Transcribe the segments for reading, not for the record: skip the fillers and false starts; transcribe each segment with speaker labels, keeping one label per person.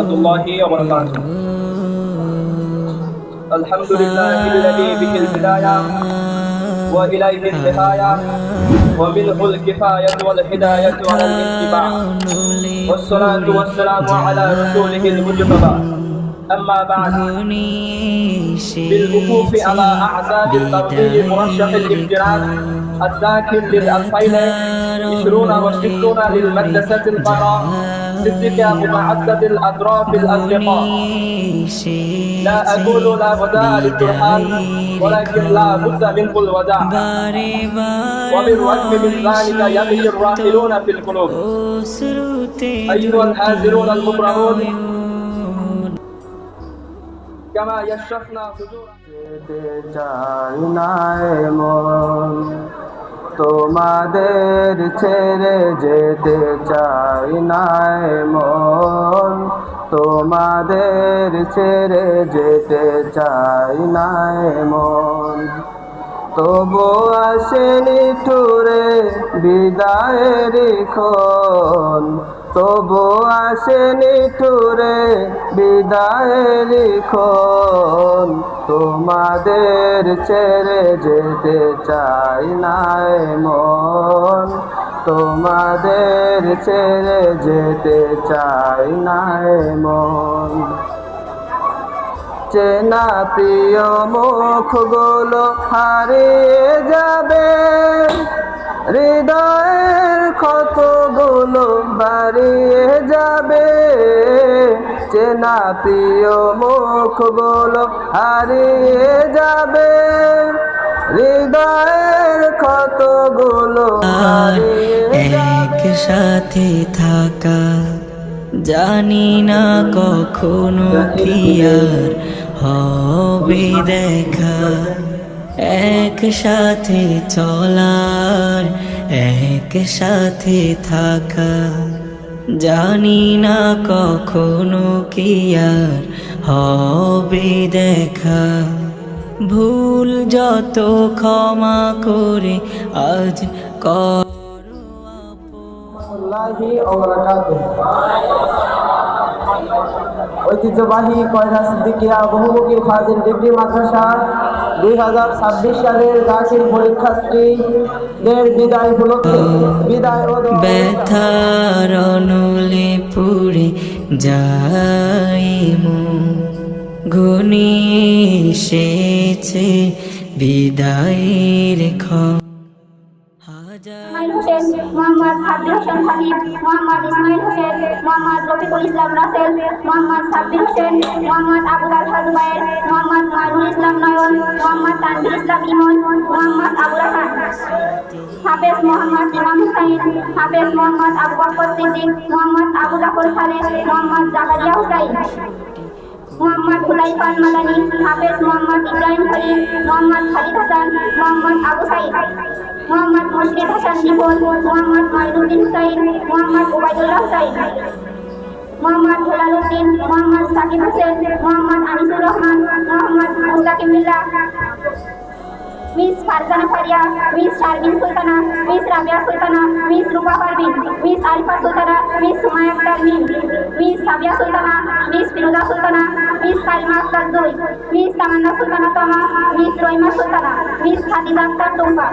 Speaker 1: warahmatullahi wabarakatuh. Alhamdulillahilladzi bihil hidayah wa ilayhi al-nihayah wa minhul kifayatu wal hidayatu wa al-ittiba'. Wassalatu wassalamu ala rasulihil mujtaba. أما بعد بالوقوف على أعداد التربية مرشح الابتراء الذاكر للألفين 20 و60 للمدرسة القراء صدق متعدد الأطراف الأصدقاء. لا أقول لا وداع للترحال ولكن لا بد منه الوداع، وبالرغم من ذلك يبقي الراحلون في القلوب. أيها الحاضرون المكرمون، كما يشرفنا حضور
Speaker 2: চাই না মন তোমাদের ছেড়ে যেতে চাই না মন, তোমাদের ছেড়ে যেতে চাই না মন। তবু আসেনি ঠুরে বিদায়ের ক্ষণ, তবু আসেনি ঠুরে বিদায়ের ক্ষণ। তোমাদের ছেড়ে যেতে চাই না মন, তোমাদের ছেড়ে যেতে চাই না মন। চেনা প্রিয় মুখগুলো হারিয়ে যাবে, হৃদয়ের ক্ষতগুলো বাড়িয়ে যাবে। চেনা প্রিয় মুখগুলো হারিয়ে যাবে, হৃদয়ের ক্ষতগুলো হারিয়ে যাবে।
Speaker 3: একসাথে থাকা জানি না কখনো কি আর হবে দেখা, একসাথে চলার একসাথে থাকা জানি না কখনো কি আর হবে দেখা। ভুল যত ক্ষমা করে আজ
Speaker 2: ঐতিহ্যবাহী কয়রা সিদ্দিকিয়া বহুমুখী ফাজিল ডিগ্রি মাদ্রাসা 2026 সালের দাখিল পরীক্ষার্থীদের বিদায় উপলক্ষে বিদায় ও
Speaker 3: ব্যথার অনুলে পুড়ে যাই মন, ঘনিয়ে এসেছে বিদায়ের ক্ষণ।
Speaker 4: ইসমাইল হোসেন, মোহাম্মদ আব্দুল হোসেন হাবিব, মোহাম্মদ ইসমাইল হোসেন, মোহাম্মদ রফিকুল ইসলাম রাসেল, মোহাম্মদ সাব্বির হোসেন, মোহাম্মদ আবুল আলহা জুবায়ের, মোহাম্মদ মাইনুল ইসলাম নয়ন, মোহাম্মদ তানভীর ইসলাম ইমন, মোহাম্মদ আবুল হাসান, হাফেজ মোহাম্মদ ইমাম হুসাইন, হাফেজ Mohammad Abu Bakr Siddique, Mohammad Abu Zafar Saleh, Mohammad Zakaria Hussain, Mohammad Hulaifan Madani, Hafez Mohammad Ibrahim Khalil, Mohammad Khalid Hasan, Mohammad Abu Saeed, Mohammad Mushrid Hasan Nipol, Mohammad Mainuddin Hussain, Mohammad Obaidullah Hussain, Mohammad Helal Uddin, Mohammad Sakib Hossain, Mohammad Anisur Rahman, Mohammad Mustakim Billah, miss Farzana Faria, miss Sharmin Sultana, miss Rabia Sultana, miss Rupa Parvin, miss Arifa Sultana, miss Sumaiya Akter Mim, miss Sabia Sultana, miss Firoza Sultana, miss Karima Akter Jui, miss Tamanna Sultana Toma, miss Rahima Sultana, miss Khadija Akter Tumpa.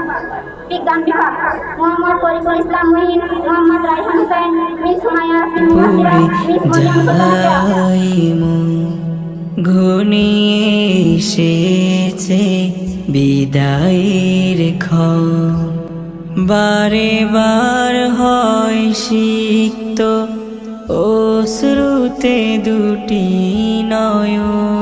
Speaker 4: বিজ্ঞান বিভাগ মোহাম্মদ তরিকুল ইসলাম মুহিন, মোহাম্মদ রাইহান হুসাইন, মিস সুমাইয়া ইয়াসমিন মুহাসিরা, মিস মরিয়ম সুলতানা।
Speaker 3: ঘনিয়ে এসেছে বিদায়ের ক্ষণ, বারে বার হয় সিক্ত অশ্রুতে দুটি নয়ন।